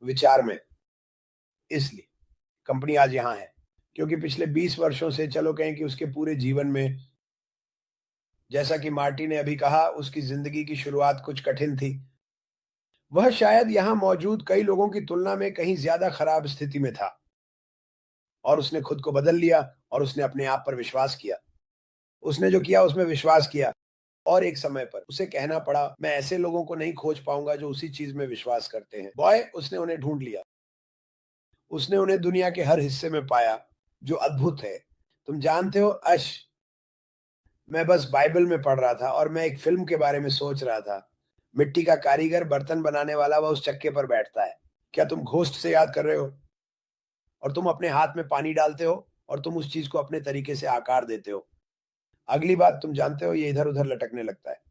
विचार में। इसलिए कंपनी आज यहाँ है, क्योंकि पिछले 20 वर्षों से, चलो कहें कि उसके पूरे जीवन में, जैसा कि मार्टी ने अभी कहा, उसकी ज़िंदगी की शुरुआत कुछ कठिन थी। वह शायद यहाँ मौजूद कई लोगों की तुलना में कहीं ज़्यादा खराब स्थिति में था, और उसने खुद को बदल लिया और उसने अपने आप पर विश्वास किया। उसने जो किया उसमें विश्वास किया, और एक समय पर उसे कहना पड़ा, मैं ऐसे लोगों को नहीं खोज पाऊँगा जो उसी चीज़ में विश्वास करते हैं। बॉय, उसने उन्हें ढूँढ लिया। उसने उन्हें दुनिया के हर हिस्से में पाया, जो अद्भुत है। तुम जानते हो अश, मैं बस बाइबल में पढ़ रहा था और मैं एक फ़िल्म के बारे में सोच रहा था। मिट्टी का कारीगर, बर्तन बनाने वाला, वह उस चक्के पर बैठता है। क्या तुम घोस्ट से याद कर रहे हो? और तुम अपने हाथ में पानी डालते हो और तुम उस चीज़ को अपने तरीके से आकार देते हो। अगली बात तुम जानते हो, ये इधर-उधर लटकने लगता है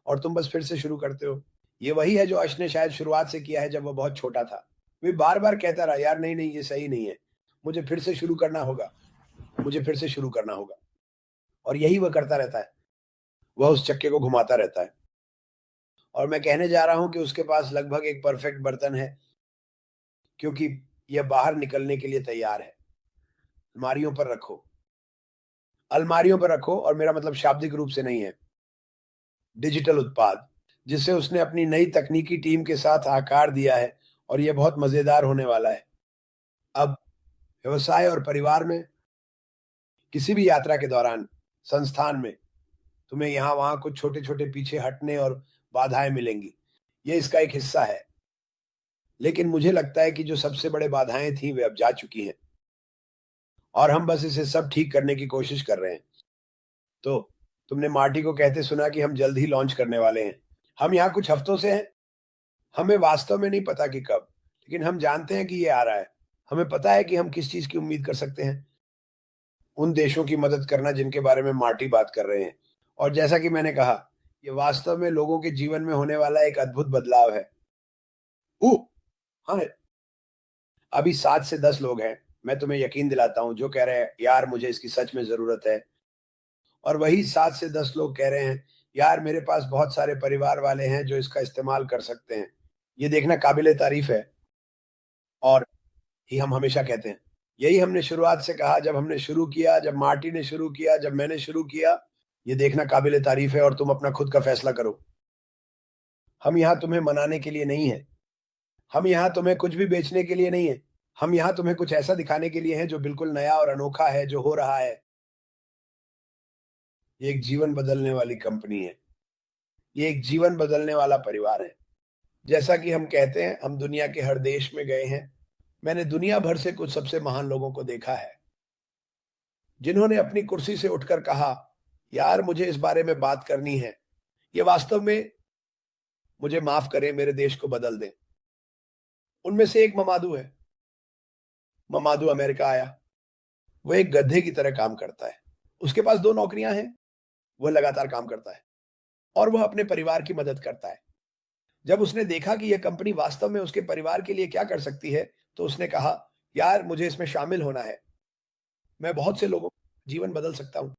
और तुम बस फिर से शुरू करते हो। ये वही है जो अश ने शायद शुरुआत से किया है जब वह बहुत छोटा था। वह बार-बार कहता रहा, यार नहीं, नहीं, ये सही नहीं है। मुझे फिर से शुरू करना होगा, मुझे फिर से शुरू करना होगा। और यही वह करता रहता है। वह उस चक्के को घुमाता रहता है। और मैं कहने जा रहा हूँ कि उसके पास लगभग एक परफेक्ट बर्तन है, क्योंकि यह बाहर निकलने के लिए तैयार है। अलमारियों पर रखो। अलमारियों पर रखो, और मेरा मतलब शाब्दिक रूप से नहीं है। डिजिटल उत्पाद, जिसे उसने अपनी नई तकनीकी टीम के साथ आकार दिया है, और यह बहुत मज़ेदार होने वाला है। अब व्यवसाय और परिवार में, किसी भी यात्रा के दौरान, संस्थान में, तुम्हें यहाँ-वहाँ कुछ छोटे-छोटे पीछे हटने और बाधाएँ मिलेंगी। ये इसका एक हिस्सा है। लेकिन मुझे लगता है कि जो सबसे बड़े बाधाएँ थीं, वे अब जा चुकी हैं, और हम बस इसे सब ठीक करने की कोशिश कर रहे हैं। तो तुमने मार्टी को कहते सुना कि हम जल्द ही लॉन्च करने वाले हैं। हम यहाँ कुछ हफ्तों से हैं। हमें वास्तव में नहीं पता कि कब, लेकिन हम जानते हैं कि ये आ रहा है। हमें पता है कि हम किस चीज़ की उम्मीद कर सकते हैं। उन देशों की मदद करना जिनके बारे में मार्टी बात कर रहे हैं। और जैसा कि मैंने कहा, ये वास्तव में लोगों के जीवन में होने वाला एक अद्भुत बदलाव है। ओह! हाँ, अभी 7 से 10 लोग हैं, मैं तुम्हें यकीन दिलाता हूँ, जो कह रहे हैं, यार मुझे इसकी सच में ज़रूरत है। और वही 7 से 10 लोग कह रहे हैं, यार मेरे पास बहुत सारे परिवार वाले हैं जो इसका इस्तेमाल कर सकते हैं। ये देखना काबिल-ए-तारीफ़ है। और ही हम हमेशा कहते हैं। यही हमने शुरुआत से कहा, जब हमने शुरू किया, जब मार्टी ने शुरू किया, जब मैंने शुरू किया, ये देखना काबिल-ए-तारीफ़ है, और तुम अपना खुद का फैसला करो। हम यहाँ तुम्हें मनाने के लिए नहीं हैं। हम यहाँ तुम्हें कुछ भी बेचने के लिए नहीं हैं। हम यहाँ तुम्हें कुछ ऐसा दिखाने के लिए हैं जो बिल्कुल नया और अनोखा है, जो हो रहा है। ये एक जीवन बदलने वाली कंपनी है। ये एक जीवन बदलने वाला परिवार है। जैसा कि हम कहते हैं, हम दुनिया के हर देश में गए हैं। मैंने दुनिया भर से कुछ सबसे महान लोगों को देखा है, जिन्होंने अपनी कुर्सी से उठकर कहा, यार मुझे इस बारे में बात करनी है। ये वास्तव में, मुझे माफ करें, मेरे देश को बदल दें। उनमें से एक ममादू है। ममादू अमेरिका आया। वो एक गधे की तरह काम करता है। उसके पास 2 नौकरियां हैं। वह लगातार काम करता है और वह अपने परिवार की मदद करता है। जब उसने देखा कि यह कंपनी वास्तव में उसके परिवार के लिए क्या कर सकती है, तो उसने कहा, यार मुझे इसमें शामिल होना है। मैं बहुत से लोगों का जीवन बदल सकता हूँ।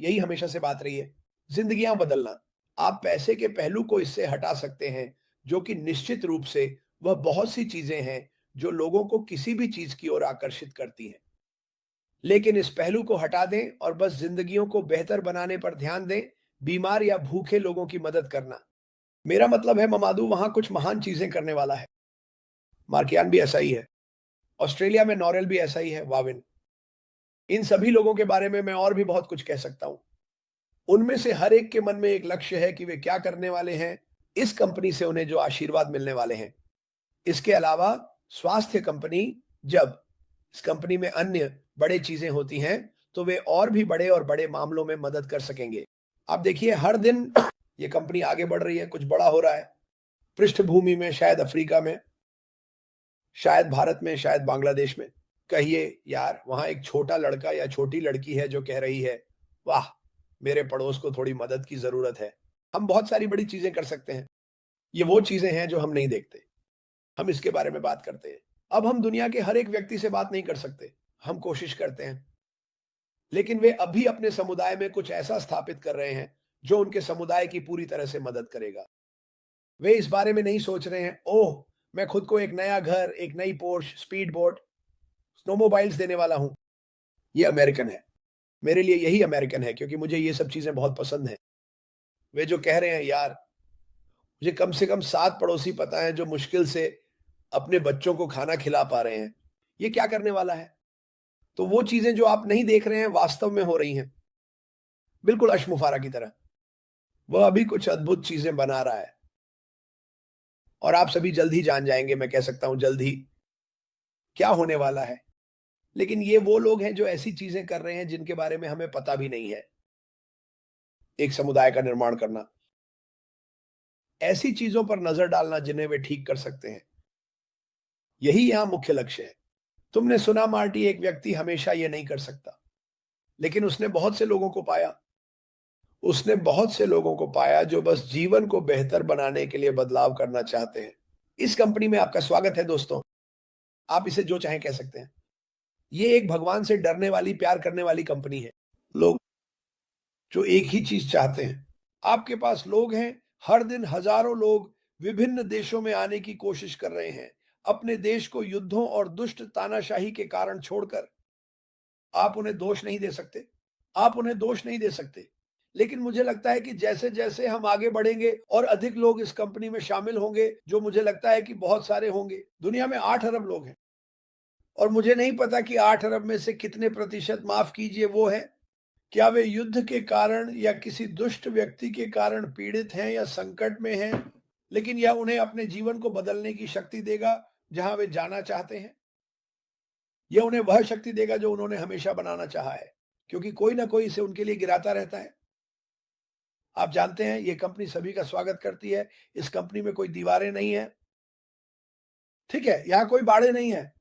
यही हमेशा से बात रही है, जिंदगियां बदलना। आप पैसे के पहलू को इससे हटा सकते हैं, जो कि निश्चित रूप से वह बहुत सी चीजें हैं जो लोगों को किसी भी चीज की ओर आकर्षित करती हैं। लेकिन इस पहलू को हटा दें और बस जिंदगियों को बेहतर बनाने पर ध्यान दें, बीमार या भूखे लोगों की मदद करना। मेरा मतलब है, ममादू वहां कुछ महान चीजें करने वाला है। मार्कियान भी ऐसा ही है। ऑस्ट्रेलिया में नॉरेल भी ऐसा ही है, वाविन। इन सभी लोगों के बारे में मैं और भी बहुत कुछ कह सकता हूं। उनमें से हर एक के मन में एक लक्ष्य है कि वे क्या करने वाले हैं, इस कंपनी से उन्हें जो आशीर्वाद मिलने वाले हैं। इसके अलावा स्वास्थ्य कंपनी, जब इस कंपनी में अन्य बड़े चीजें होती हैं, तो वे और भी बड़े और बड़े मामलों में मदद कर सकेंगे। आप देखिए, हर दिन ये कंपनी आगे बढ़ रही है, कुछ बड़ा हो रहा है। पृष्ठभूमि में शायद अफ्रीका में, शायद भारत में, शायद बांग्लादेश में। कहिए यार, वहां एक छोटा लड़का या छोटी लड़की है जो कह रही है, वाह, मेरे पड़ोस को थोड़ी मदद की जरूरत है। हम बहुत सारी बड़ी चीजें कर सकते हैं। ये वो चीजें हैं जो हम नहीं देखते। हम इसके बारे में बात करते हैं। अब हम दुनिया के हर एक व्यक्ति से बात नहीं कर सकते। हम कोशिश करते हैं, लेकिन वे अभी अपने समुदाय में कुछ ऐसा स्थापित कर रहे हैं जो उनके समुदाय की पूरी तरह से मदद करेगा। वे इस बारे में नहीं सोच रहे हैं, ओह, मैं खुद को एक नया घर, एक नई पोर्श, स्पीड बोट, स्नोमोबाइल्स देने वाला हूँ। ये अमेरिकन है। मेरे लिए यही अमेरिकन है, क्योंकि मुझे ये सब चीज़ें बहुत पसंद हैं। वे जो कह रहे हैं, यार मुझे कम से कम 7 पड़ोसी पता हैं जो मुश्किल से अपने बच्चों को खाना खिला पा रहे हैं। ये क्या करने वाला है? तो वो चीज़ें जो आप नहीं देख रहे हैं वास्तव में हो रही हैं। बिल्कुल अशमुफारा की तरह। वह अभी कुछ अद्भुत चीज़ें बना रहा है और आप सभी जल्द ही जान जाएँगे, मैं कह सकता हूँ जल्द ही, क्या होने वाला है। लेकिन ये वो लोग हैं जो ऐसी चीज़ें कर रहे हैं जिनके बारे में हमें पता भी नहीं है। एक समुदाय का निर्माण करना, ऐसी चीज़ों पर नज़र डालना जिन्हें वे ठीक कर सकते हैं। यही यहाँ मुख्य लक्ष्य है। तुमने सुना मार्टी, एक व्यक्ति हमेशा ये नहीं कर सकता, लेकिन उसने बहुत से लोगों को पाया। उसने बहुत से लोगों को पाया जो बस जीवन को बेहतर बनाने के लिए बदलाव करना चाहते हैं। इस कंपनी में आपका स्वागत है दोस्तों। आप इसे जो चाहें कह सकते हैं। ये एक भगवान से डरने वाली, प्यार करने वाली कंपनी है। लोग जो एक ही चीज चाहते हैं। आपके पास लोग हैं, हर दिन हजारों लोग विभिन्न देशों में आने की कोशिश कर रहे हैं, अपने देश को युद्धों और दुष्ट तानाशाही के कारण छोड़कर। आप उन्हें दोष नहीं दे सकते। आप उन्हें दोष नहीं दे सकते। लेकिन मुझे लगता है कि जैसे-जैसे हम आगे बढ़ेंगे और अधिक लोग इस कंपनी में शामिल होंगे, जो मुझे लगता है कि बहुत सारे होंगे। दुनिया में 8 अरब लोग हैं और मुझे नहीं पता कि 8 अरब में से कितने प्रतिशत, माफ कीजिए, वो हैं, क्या वे युद्ध के कारण या किसी दुष्ट व्यक्ति के कारण पीड़ित हैं या संकट में हैं, लेकिन यह उन्हें अपने जीवन को बदलने की शक्ति देगा जहां वे जाना चाहते हैं। यह उन्हें वह शक्ति देगा जो उन्होंने हमेशा बनाना चाहा है, क्योंकि कोई ना कोई इसे उनके लिए गिराता रहता है। आप जानते हैं, ये कंपनी सभी का स्वागत करती है। इस कंपनी में कोई दीवारें नहीं है, ठीक है? यहाँ कोई बाड़े नहीं है।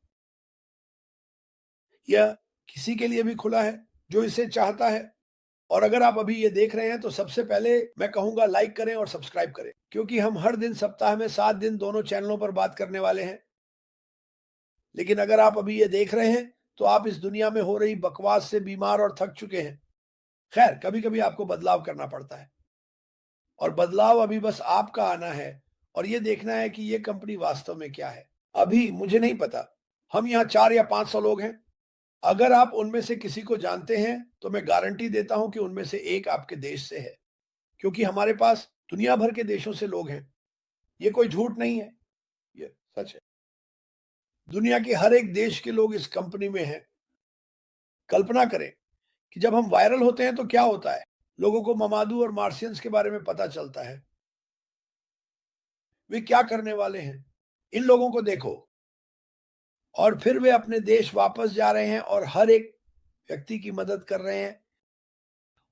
यह किसी के लिए भी खुला है जो इसे चाहता है। और अगर आप अभी ये देख रहे हैं तो सबसे पहले मैं कहूंगा लाइक करें और सब्सक्राइब करें, क्योंकि हम हर दिन सप्ताह में 7 दिन दोनों चैनलों पर बात करने वाले हैं। लेकिन अगर आप अभी ये देख रहे हैं तो आप इस दुनिया में हो रही बकवास से बीमार और थक चुके हैं। खैर, कभी-कभी आपको बदलाव करना पड़ता है और बदलाव अभी बस आपका आना है और ये देखना है कि ये कंपनी वास्तव में क्या है। अभी मुझे नहीं पता, हम यहाँ 4 या 500 लोग हैं। अगर आप उनमें से किसी को जानते हैं तो मैं गारंटी देता हूं कि उनमें से एक आपके देश से है, क्योंकि हमारे पास दुनिया भर के देशों से लोग हैं। ये कोई झूठ नहीं है, ये सच है। दुनिया के हर एक देश के लोग इस कंपनी में हैं। कल्पना करें कि जब हम वायरल होते हैं तो क्या होता है? लोगों को ममादू और मार्शियंस के बारे में पता चलता है। वे क्या करने वाले हैं? इन लोगों को देखो। और फिर वे अपने देश वापस जा रहे हैं और हर एक व्यक्ति की मदद कर रहे हैं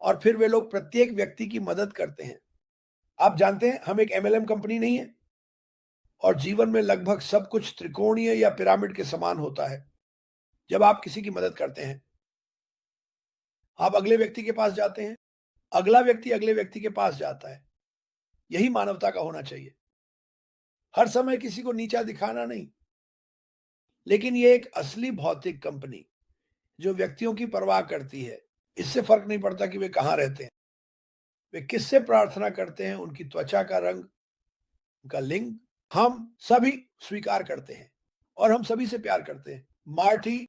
और फिर वे लोग प्रत्येक व्यक्ति की मदद करते हैं। आप जानते हैं, हम एक एमएलएम कंपनी नहीं है और जीवन में लगभग सब कुछ त्रिकोणीय या पिरामिड के समान होता है। जब आप किसी की मदद करते हैं, आप अगले व्यक्ति के पास जाते हैं, अगला व्यक्ति अगले व्यक्ति के पास जाता है। यही मानवता का होना चाहिए। हर समय किसी को नीचा दिखाना नहीं। लेकिन ये एक असली भौतिक कंपनी जो व्यक्तियों की परवाह करती है। इससे फर्क नहीं पड़ता कि वे कहाँ रहते हैं, वे किससे प्रार्थना करते हैं, उनकी त्वचा का रंग, उनका लिंग, हम सभी स्वीकार करते हैं और हम सभी से प्यार करते हैं। मार्टी